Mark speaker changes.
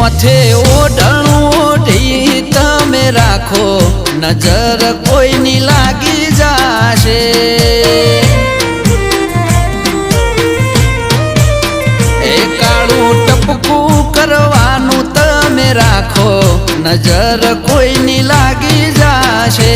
Speaker 1: માથે ઓઢણું ઓઢી તમે રાખો, નજર કોઈની લાગી જાશે. એ કાળું ટપકું કરવાનું તમે રાખો, નજર કોઈની લાગી જાશે.